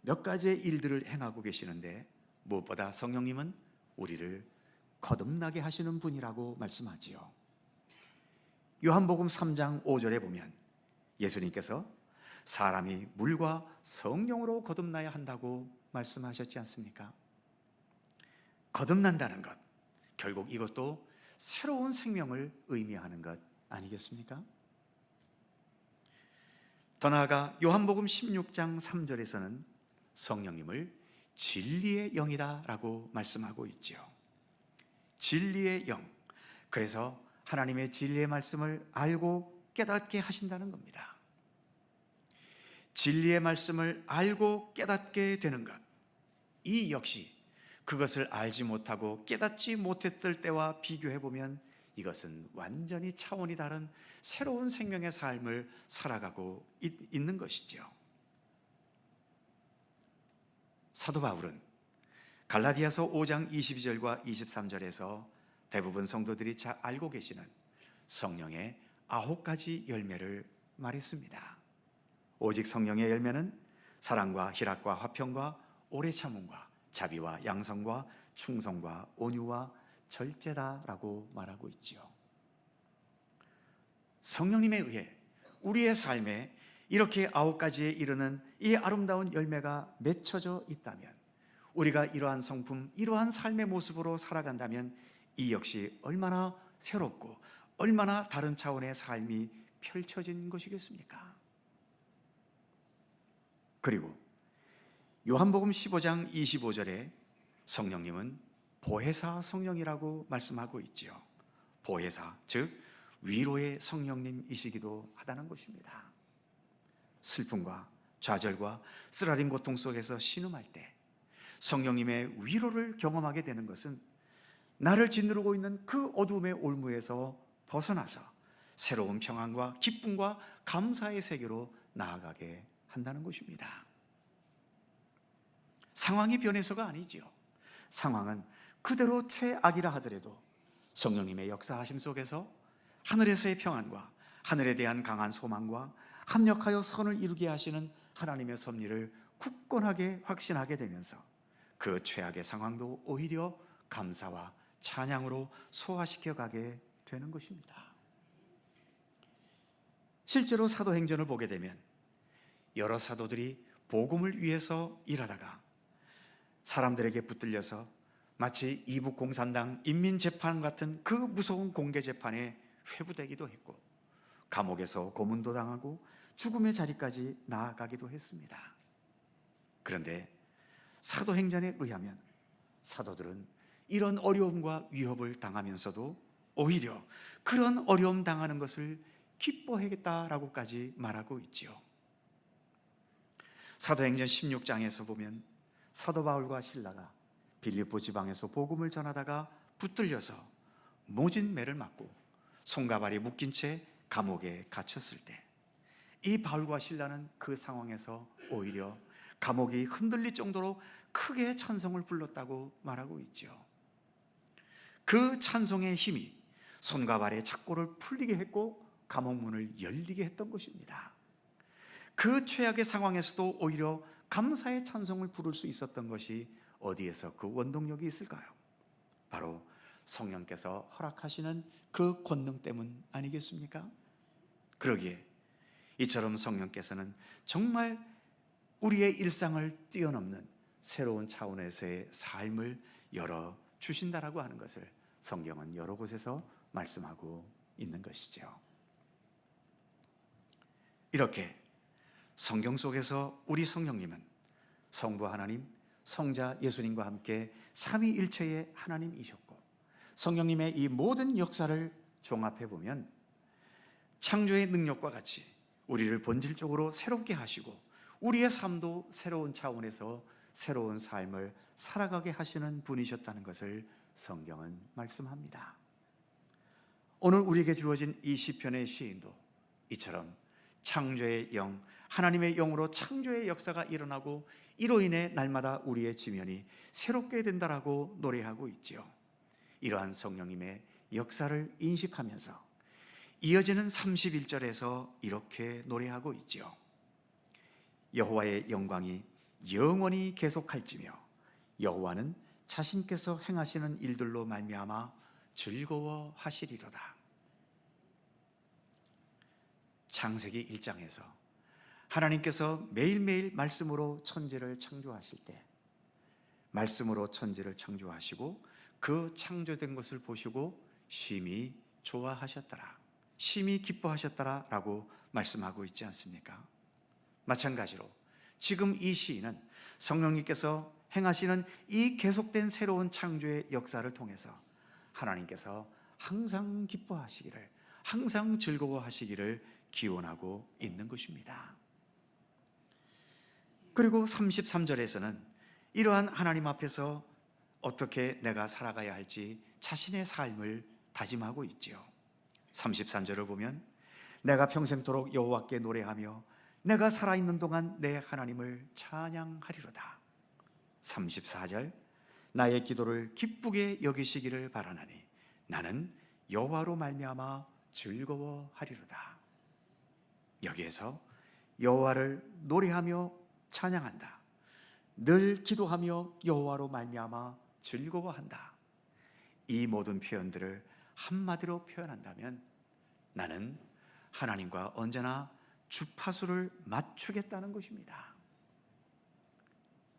몇 가지의 일들을 행하고 계시는데, 무엇보다 성령님은 우리를 거듭나게 하시는 분이라고 말씀하지요. 요한복음 3장 5절에 보면 예수님께서 사람이 물과 성령으로 거듭나야 한다고 말씀하셨지 않습니까? 거듭난다는 것, 결국 이것도 새로운 생명을 의미하는 것 아니겠습니까? 더 나아가 요한복음 16장 3절에서는 성령님을 진리의 영이다 라고 말씀하고 있죠. 진리의 영, 그래서 하나님의 진리의 말씀을 알고 깨닫게 하신다는 겁니다. 진리의 말씀을 알고 깨닫게 되는 것, 이 역시 그것을 알지 못하고 깨닫지 못했을 때와 비교해 보면 이것은 완전히 차원이 다른 새로운 생명의 삶을 살아가고 있는 것이죠. 사도 바울은 갈라디아서 5장 22절과 23절에서 대부분 성도들이 잘 알고 계시는 성령의 9가지 열매를 말했습니다. 오직 성령의 열매는 사랑과 희락과 화평과 오래 참음과 자비와 양성과 충성과 온유와 절제다라고 말하고 있지요. 성령님에 의해 우리의 삶에 이렇게 9가지에 이르는 이 아름다운 열매가 맺혀져 있다면, 우리가 이러한 성품, 이러한 삶의 모습으로 살아간다면 이 역시 얼마나 새롭고 얼마나 다른 차원의 삶이 펼쳐진 것이겠습니까? 그리고 요한복음 15장 25절에 성령님은 보혜사 성령이라고 말씀하고 있지요. 보혜사, 즉 위로의 성령님이시기도 하다는 것입니다. 슬픔과 좌절과 쓰라린 고통 속에서 신음할 때 성령님의 위로를 경험하게 되는 것은 나를 짓누르고 있는 그 어두움의 올무에서 벗어나서 새로운 평안과 기쁨과 감사의 세계로 나아가게 한다는 것입니다. 상황이 변해서가 아니지요. 상황은 그대로 최악이라 하더라도 성령님의 역사하심 속에서 하늘에서의 평안과 하늘에 대한 강한 소망과 합력하여 선을 이루게 하시는 하나님의 섭리를 굳건하게 확신하게 되면서 그 최악의 상황도 오히려 감사와 찬양으로 소화시켜 가게 되는 것입니다. 실제로 사도행전을 보게 되면 여러 사도들이 복음을 위해서 일하다가 사람들에게 붙들려서 마치 이북 공산당 인민재판 같은 그 무서운 공개재판에 회부되기도 했고, 감옥에서 고문도 당하고 죽음의 자리까지 나아가기도 했습니다. 그런데 사도행전에 의하면 사도들은 이런 어려움과 위협을 당하면서도 오히려 그런 어려움 당하는 것을 기뻐하겠다라고까지 말하고 있지요. 사도행전 16장에서 보면 사도 바울과 실라가 빌립보 지방에서 복음을 전하다가 붙들려서 모진 매를 맞고 손과 발이 묶인 채 감옥에 갇혔을 때 이 바울과 실라는 그 상황에서 오히려 감옥이 흔들릴 정도로 크게 찬송을 불렀다고 말하고 있죠. 그 찬송의 힘이 손과 발의 착고를 풀리게 했고 감옥문을 열리게 했던 것입니다. 그 최악의 상황에서도 오히려 감사의 찬송을 부를 수 있었던 것이 어디에서 그 원동력이 있을까요? 바로 성령께서 허락하시는 그 권능 때문 아니겠습니까? 그러기에 이처럼 성령께서는 정말 우리의 일상을 뛰어넘는 새로운 차원에서의 삶을 열어주신다라고 하는 것을 성경은 여러 곳에서 말씀하고 있는 것이죠. 이렇게 성경 속에서 우리 성령님은 성부 하나님, 성자 예수님과 함께 삼위일체의 하나님이셨고, 성령님의 이 모든 역사를 종합해 보면 창조의 능력과 같이 우리를 본질적으로 새롭게 하시고 우리의 삶도 새로운 차원에서 새로운 삶을 살아가게 하시는 분이셨다는 것을 성경은 말씀합니다. 오늘 우리에게 주어진 이 시편의 시인도 이처럼 창조의 영, 하나님의 영으로 창조의 역사가 일어나고 이로 인해 날마다 우리의 지면이 새롭게 된다라고 노래하고 있지요. 이러한 성령님의 역사를 인식하면서 이어지는 31절에서 이렇게 노래하고 있지요. 여호와의 영광이 영원히 계속할지며 여호와는 자신께서 행하시는 일들로 말미암아 즐거워하시리로다. 창세기 1장에서 하나님께서 매일매일 말씀으로 천지를 창조하실 때 말씀으로 천지를 창조하시고 그 창조된 것을 보시고 심히 좋아하셨더라, 심히 기뻐하셨더라 라고 말씀하고 있지 않습니까? 마찬가지로 지금 이 시인은 성령님께서 행하시는 이 계속된 새로운 창조의 역사를 통해서 하나님께서 항상 기뻐하시기를, 항상 즐거워하시기를 기원하고 있는 것입니다. 그리고 33절에서는 이러한 하나님 앞에서 어떻게 내가 살아가야 할지 자신의 삶을 다짐하고 있지요. 33절을 보면 내가 평생토록 여호와께 노래하며 내가 살아있는 동안 내 하나님을 찬양하리로다. 34절 나의 기도를 기쁘게 여기시기를 바라나니 나는 여호와로 말미암아 즐거워하리로다. 여기에서 여호와를 노래하며 찬양한다, 늘 기도하며 여호와로 말미암아 즐거워한다. 이 모든 표현들을 한마디로 표현한다면 나는 하나님과 언제나 주파수를 맞추겠다는 것입니다.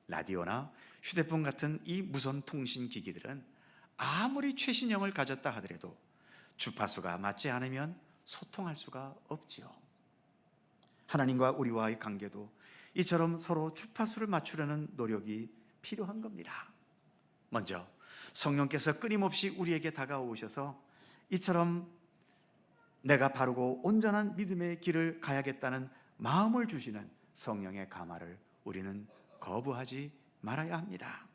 라디오나 휴대폰 같은 이 무선 통신 기기들은 아무리 최신형을 가졌다 하더라도 주파수가 맞지 않으면 소통할 수가 없지요. 하나님과 우리와의 관계도 이처럼 서로 주파수를 맞추려는 노력이 필요한 겁니다. 먼저 성령께서 끊임없이 우리에게 다가오셔서 이처럼 내가 바르고 온전한 믿음의 길을 가야겠다는 마음을 주시는 성령의 감화를 우리는 거부하지 말아야 합니다.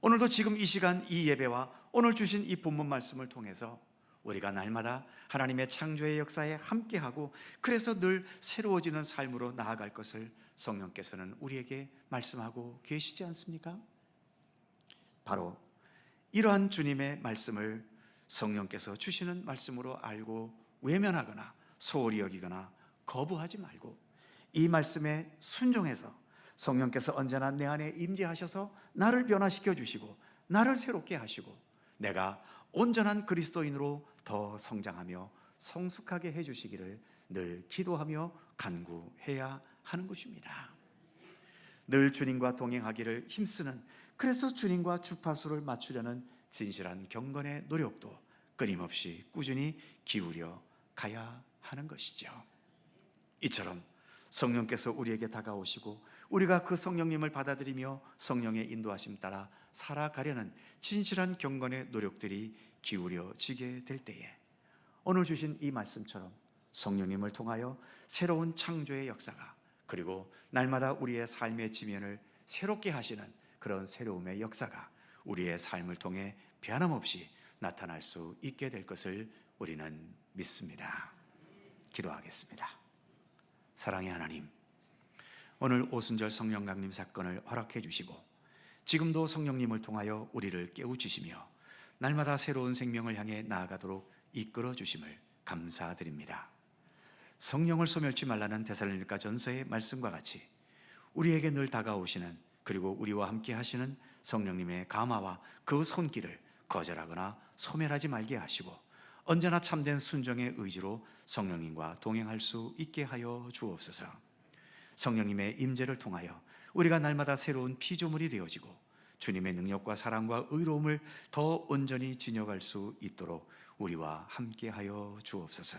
오늘도 지금 이 시간 이 예배와 오늘 주신 이 본문 말씀을 통해서 우리가 날마다 하나님의 창조의 역사에 함께하고 그래서 늘 새로워지는 삶으로 나아갈 것을 성령께서는 우리에게 말씀하고 계시지 않습니까? 바로 이러한 주님의 말씀을 성령께서 주시는 말씀으로 알고 외면하거나 소홀히 여기거나 거부하지 말고 이 말씀에 순종해서 성령께서 언제나 내 안에 임재하셔서 나를 변화시켜 주시고 나를 새롭게 하시고 내가 온전한 그리스도인으로 더 성장하며 성숙하게 해주시기를 늘 기도하며 간구해야 하는 것입니다. 늘 주님과 동행하기를 힘쓰는, 그래서 주님과 주파수를 맞추려는 진실한 경건의 노력도 끊임없이 꾸준히 기울여 가야 하는 것이죠. 이처럼 성령께서 우리에게 다가오시고 우리가 그 성령님을 받아들이며 성령의 인도하심 따라 살아가려는 진실한 경건의 노력들이 기울여지게 될 때에 오늘 주신 이 말씀처럼 성령님을 통하여 새로운 창조의 역사가, 그리고 날마다 우리의 삶의 지면을 새롭게 하시는 그런 새로움의 역사가 우리의 삶을 통해 변함없이 나타날 수 있게 될 것을 우리는 믿습니다. 기도하겠습니다. 사랑의 하나님, 오늘 오순절 성령 강림 사건을 허락해 주시고 지금도 성령님을 통하여 우리를 깨우치시며 날마다 새로운 생명을 향해 나아가도록 이끌어 주심을 감사드립니다. 성령을 소멸치 말라는 데살로니가 전서의 말씀과 같이 우리에게 늘 다가오시는, 그리고 우리와 함께 하시는 성령님의 감화와 그 손길을 거절하거나 소멸하지 말게 하시고 언제나 참된 순종의 의지로 성령님과 동행할 수 있게 하여 주옵소서. 성령님의 임재를 통하여 우리가 날마다 새로운 피조물이 되어지고 주님의 능력과 사랑과 의로움을 더 온전히 지녀갈 수 있도록 우리와 함께 하여 주옵소서.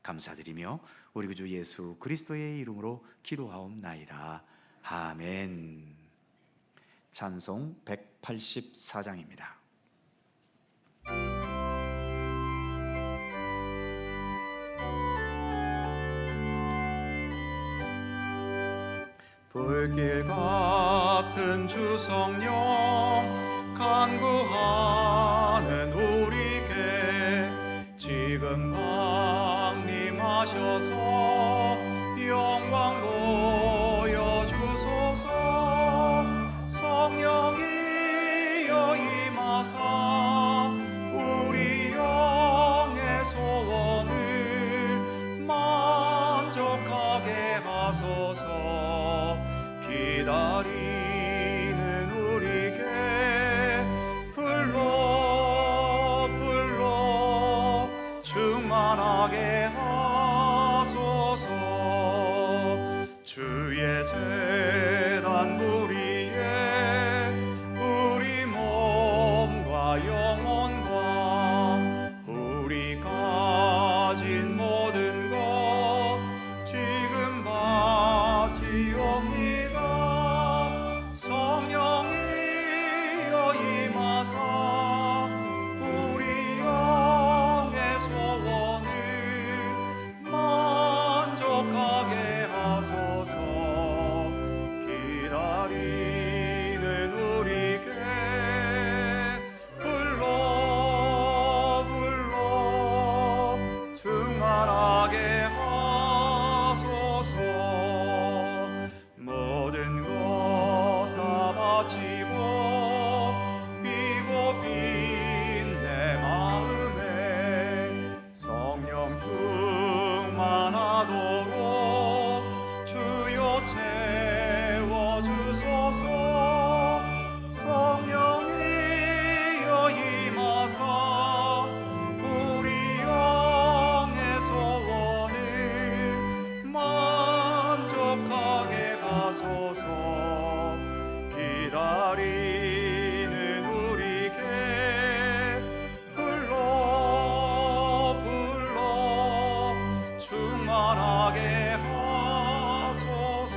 감사드리며 우리 구주 예수 그리스도의 이름으로 기도하옵나이다. 아멘. 찬송 184장입니다. 불길 같은 주 성령 간구하는 우리께 지금 강림하셔서 영광 충만하게 하소서. 주의 제단 무리에 우리 몸과 영혼과 우리 가진 모든 것 지금 바치옵니다. 성령이여 임하사 우리 영의 소원을 만족하게 하소서. 기다리는 우리에게 불러 충만하게 하소서. 모든 것 다 바치고 비고 빈 내 마음에 성령 충만하도록 주여 채워주소서. 성령이여 임하사 우리 영의 소원을 만족하게 하소서. 기다리는 우리에게 불러 충만하게 하소서.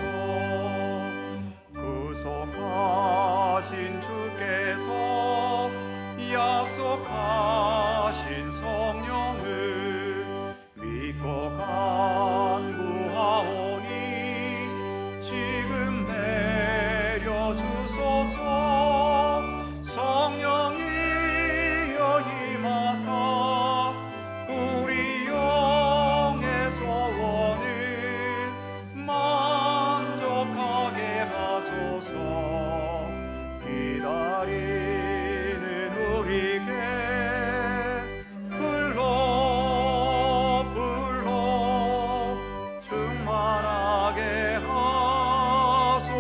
구속하신 주께서 약속하신 성령을 믿고 간구하오니 지금 내려주소서. 성령이여 임하사 우리 영의 소원을 만족하게 하소서. 기다리는 우리에게 불러 충만하게 하소서.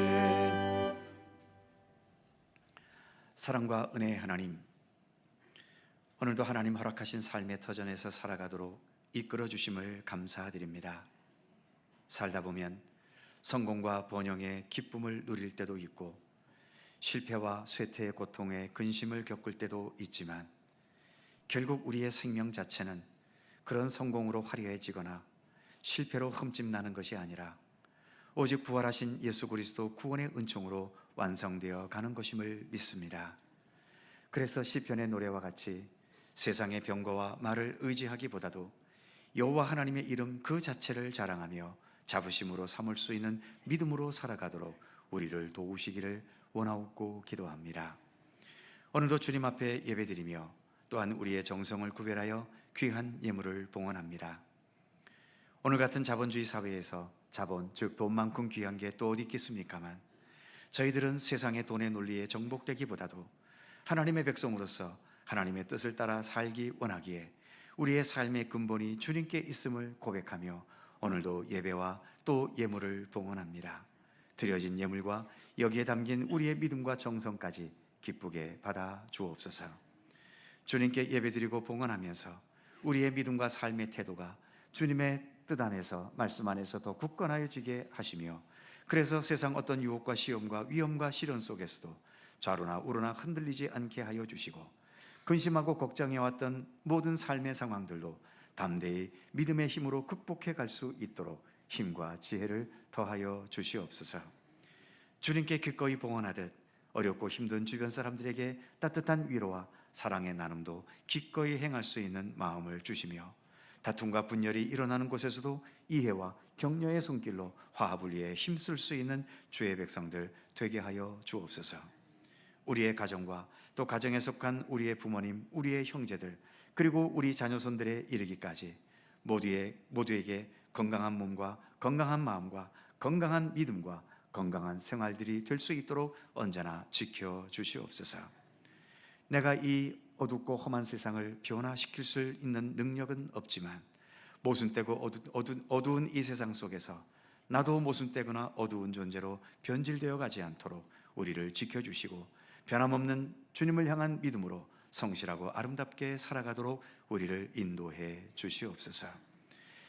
아멘. 사랑과 은혜의 하나님, 오늘도 하나님 허락하신 삶의 터전에서 살아가도록 이끌어 주심을 감사드립니다. 살다 보면 성공과 번영의 기쁨을 누릴 때도 있고 실패와 쇠퇴의 고통에 근심을 겪을 때도 있지만 결국 우리의 생명 자체는 그런 성공으로 화려해지거나 실패로 흠집나는 것이 아니라 오직 부활하신 예수 그리스도 구원의 은총으로 완성되어 가는 것임을 믿습니다. 그래서 시편의 노래와 같이 세상의 병거와 말을 의지하기보다도 여호와 하나님의 이름 그 자체를 자랑하며 자부심으로 삼을 수 있는 믿음으로 살아가도록 우리를 도우시기를 원하옵고 기도합니다. 오늘도 주님 앞에 예배드리며 또한 우리의 정성을 구별하여 귀한 예물을 봉헌합니다. 오늘 같은 자본주의 사회에서 자본, 즉 돈만큼 귀한 게 또 어디 있겠습니까만 저희들은 세상의 돈의 논리에 정복되기보다도 하나님의 백성으로서 하나님의 뜻을 따라 살기 원하기에 우리의 삶의 근본이 주님께 있음을 고백하며 오늘도 예배와 또 예물을 봉헌합니다. 드려진 예물과 여기에 담긴 우리의 믿음과 정성까지 기쁘게 받아 주옵소서. 주님께 예배드리고 봉헌하면서 우리의 믿음과 삶의 태도가 주님의 뜻 안에서 말씀 안에서 더 굳건하여지게 하시며 그래서 세상 어떤 유혹과 시험과 위험과 시련 속에서도 좌로나 우로나 흔들리지 않게 하여 주시고 근심하고 걱정해왔던 모든 삶의 상황들도 담대히 믿음의 힘으로 극복해 갈 수 있도록 힘과 지혜를 더하여 주시옵소서. 주님께 기꺼이 봉헌하듯 어렵고 힘든 주변 사람들에게 따뜻한 위로와 사랑의 나눔도 기꺼이 행할 수 있는 마음을 주시며 다툼과 분열이 일어나는 곳에서도 이해와 격려의 손길로 화합을 위해 힘쓸 수 있는 주의 백성들 되게 하여 주옵소서. 우리의 가정과 또 가정에 속한 우리의 부모님, 우리의 형제들, 그리고 우리 자녀손들에 이르기까지 모두에게 건강한 몸과 건강한 마음과 건강한 믿음과 건강한 생활들이 될 수 있도록 언제나 지켜 주시옵소서. 내가 이 어둡고 험한 세상을 변화시킬 수 있는 능력은 없지만 모순되고 어두운 이 세상 속에서 나도 모순되거나 어두운 존재로 변질되어 가지 않도록 우리를 지켜주시고 변함없는 주님을 향한 믿음으로 성실하고 아름답게 살아가도록 우리를 인도해 주시옵소서.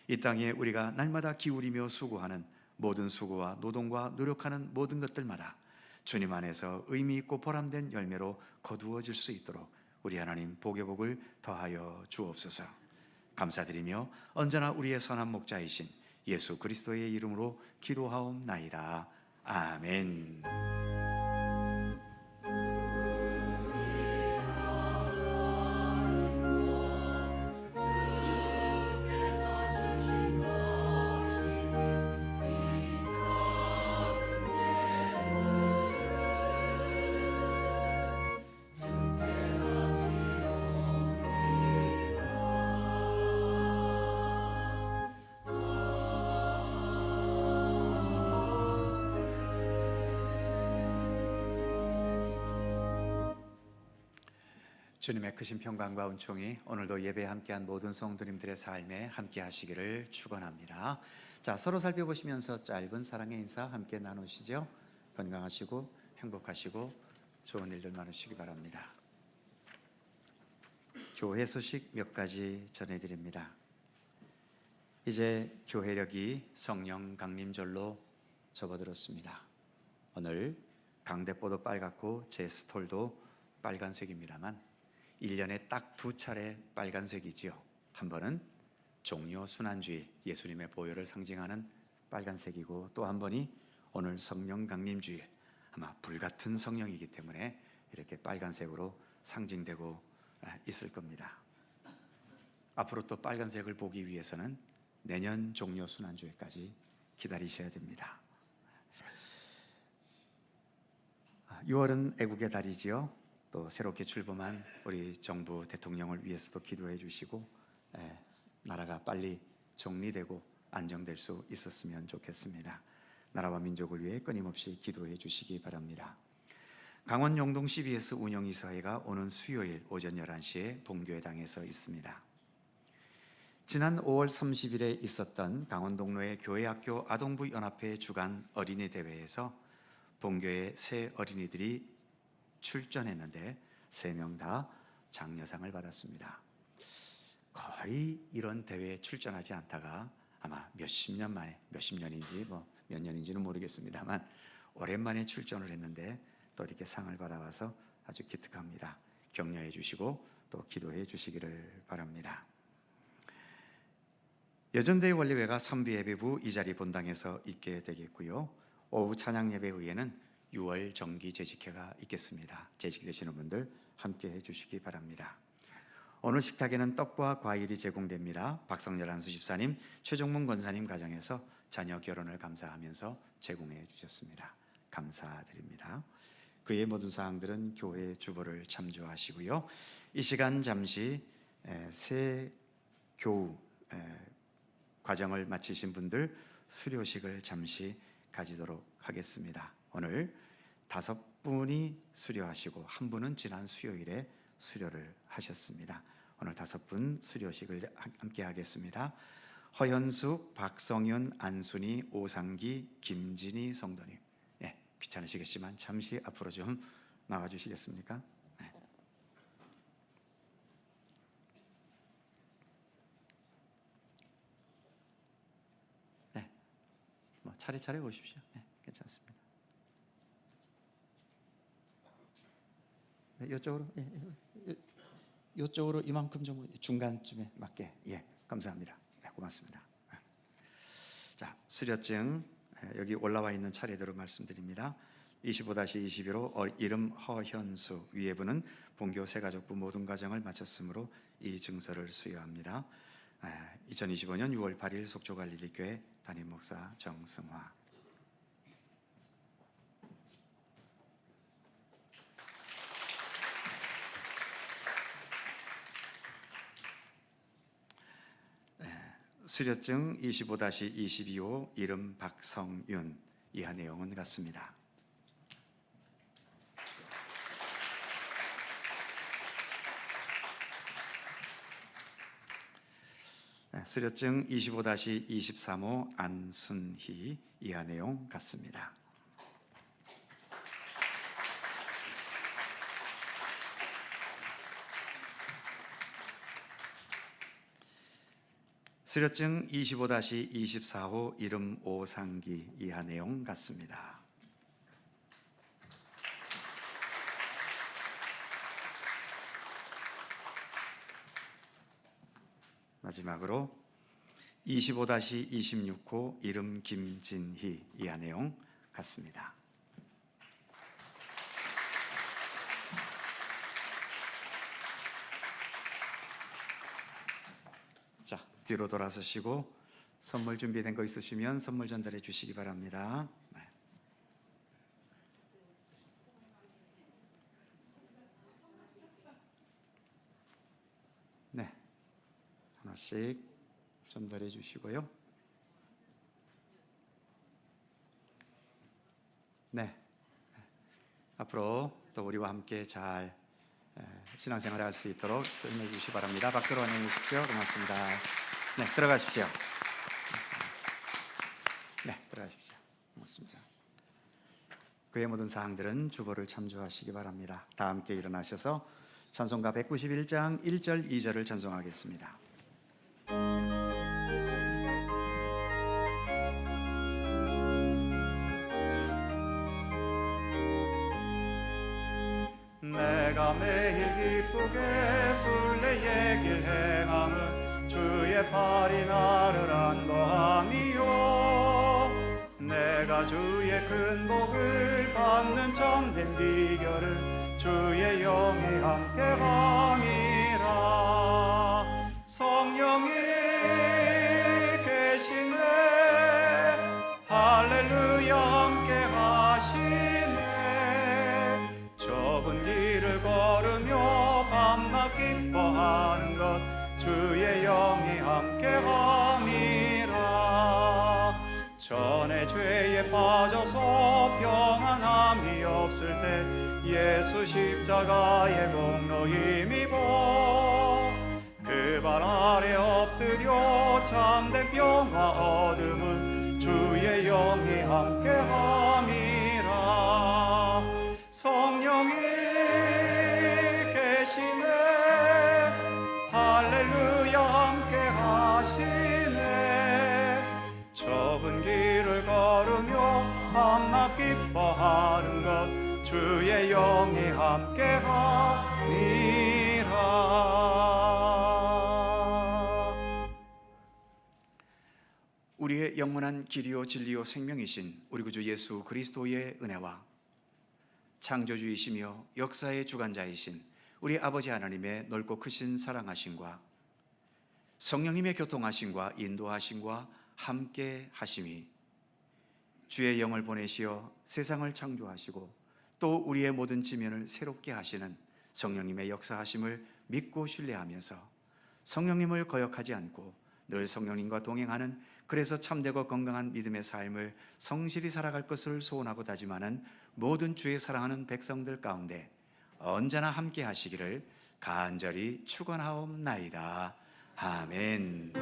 이 땅에 우리가 날마다 기울이며 수고하는 모든 수고와 노동과 노력하는 모든 것들마다 주님 안에서 의미 있고 보람된 열매로 거두어질 수 있도록 우리 하나님 복의 복을 더하여 주옵소서. 감사드리며 언제나 우리의 선한 목자이신 예수 그리스도의 이름으로 기도하옵나이다. 아멘. 주님의 크신 평강과 은총이 오늘도 예배에 함께한 모든 성도님들의 삶에 함께 하시기를 축원합니다. 자, 서로 살펴보시면서 짧은 사랑의 인사 함께 나누시죠. 건강하시고 행복하시고 좋은 일들 많으시기 바랍니다. 교회 소식 몇 가지 전해드립니다. 이제 교회력이 성령 강림절로 접어들었습니다. 오늘 강대보도 빨갛고 제 스톨도 빨간색입니다만 1년에 딱 2차례 빨간색이지요. 한 번은 종려 순환주일 예수님의 보혈을 상징하는 빨간색이고 또 한 번이 오늘 성령 강림주일, 아마 불같은 성령이기 때문에 이렇게 빨간색으로 상징되고 있을 겁니다. 앞으로 또 빨간색을 보기 위해서는 내년 종려 순환주일까지 기다리셔야 됩니다. 6월은 애국의 달이지요. 또 새롭게 출범한 우리 정부 대통령을 위해서도 기도해 주시고 나라가 빨리 정리되고 안정될 수 있었으면 좋겠습니다. 나라와 민족을 위해 끊임없이 기도해 주시기 바랍니다. 강원 영동 CBS 운영이사회가 오는 수요일 오전 11시에 본교회당에서 있습니다. 지난 5월 30일에 있었던 강원동로의 교회학교 아동부 연합회 주간 어린이 대회에서 본교회 새 어린이들이 출전했는데 3명 다 장려상을 받았습니다. 거의 이런 대회에 출전하지 않다가 아마 몇십 년 만에, 몇십 년인지 몇 년인지는 모르겠습니다만 오랜만에 출전을 했는데 또 이렇게 상을 받아와서 아주 기특합니다. 격려해 주시고 또 기도해 주시기를 바랍니다. 여전대회 원리회가 선비예배부 이 자리 본당에서 있게 되겠고요. 오후 찬양예배 후에는 6월 정기 재직회가 있겠습니다. 재직되시는 분들 함께 해주시기 바랍니다. 오늘 식탁에는 떡과 과일이 제공됩니다. 박성열 안수집사님, 최종문 권사님 가정에서 자녀 결혼을 감사하면서 제공해 주셨습니다. 감사드립니다. 그의 모든 사항들은 교회 주보를 참조하시고요. 이 시간 잠시 새 교우 과정을 마치신 분들 수료식을 잠시 가지도록 하겠습니다. 오늘 5분이 수료하시고 1분은 지난 수요일에 수료를 하셨습니다. 오늘 5분 수료식을 함께 하겠습니다. 허현숙, 박성윤, 안순희, 오상기, 김진희 성도님, 귀찮으시겠지만 잠시 앞으로 좀 나와 주시겠습니까? 차례차례 오십시오. 괜찮습니다. 이쪽으로, 이쪽으로 이만큼 좀 중간쯤에 맞게, 감사합니다. 고맙습니다. 자, 수료증 여기 올라와 있는 차례대로 말씀드립니다. 25-22로 이름 허현수, 위에부는 본교 새가족부 모든 과정을 마쳤으므로 이 증서를 수여합니다. 2025년 6월 8일 속초갈릴리교회 담임 목사 정승화. 수료증 25-22호 이름 박성윤, 이하 내용은 같습니다. 수료증 25-23호 안순희 이하 내용 같습니다. 수료증 25-24호 이름 오상기 이하 내용 같습니다. 마지막으로 25-26호 이름 김진희 이하 내용 같습니다. 자, 뒤로 돌아서시고 선물 준비된 거 있으시면 선물 전달해 주시기 바랍니다. 네, 하나씩 전달해 주시고요. 네, 앞으로 또 우리와 함께 잘 신앙생활을 할 수 있도록 끝내주시기 바랍니다. 박수로 환영해 주십시오. 고맙습니다. 네, 들어가십시오. 네, 들어가십시오. 고맙습니다. 그의 모든 사항들은 주보를 참조하시기 바랍니다. 다 함께 일어나셔서 찬송가 191장 1절 2절을 찬송하겠습니다. 내가 매일 기쁘게 순례의 길 행함은 주의 팔이 나를 안보함이요 내가 주의 큰 복을 받는 참된 비결은 주의 영이 함께함이라 성령이 계시네 할렐루야 함께하시네 좁은 길을 걸으며 밤낮 기뻐하는 것 주의 영이 함께함이라 전에 죄에 빠져서 평안함이 없을 때 예수 십자가의 공로 힘입어 그 발 아래 엎드려 참된 평화 얻음은 주의 영이 함께함이라 성령이 계시네 할렐루야 함께하시네 좁은 길을 걸으며 밤낮 기뻐하는 것 주의 영이 함께함이라 우리의 영원한 길이요 진리요 생명이신 우리 구주 예수 그리스도의 은혜와 창조주이시며 역사의 주관자이신 우리 아버지 하나님의 넓고 크신 사랑하심과 성령님의 교통하심과 인도하심과 함께 하심이 주의 영을 보내시어 세상을 창조하시고 또 우리의 모든 지면을 새롭게 하시는 성령님의 역사하심을 믿고 신뢰하면서 성령님을 거역하지 않고 늘 성령님과 동행하는 그래서 참되고 건강한 믿음의 삶을 성실히 살아갈 것을 소원하고 다짐하는 모든 주의 사랑하는 백성들 가운데 언제나 함께 하시기를 간절히 축원하옵나이다. 아멘.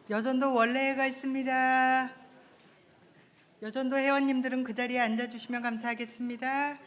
여전도 원래가 있습니다. 여전도 회원님들은 그 자리에 앉아주시면 감사하겠습니다.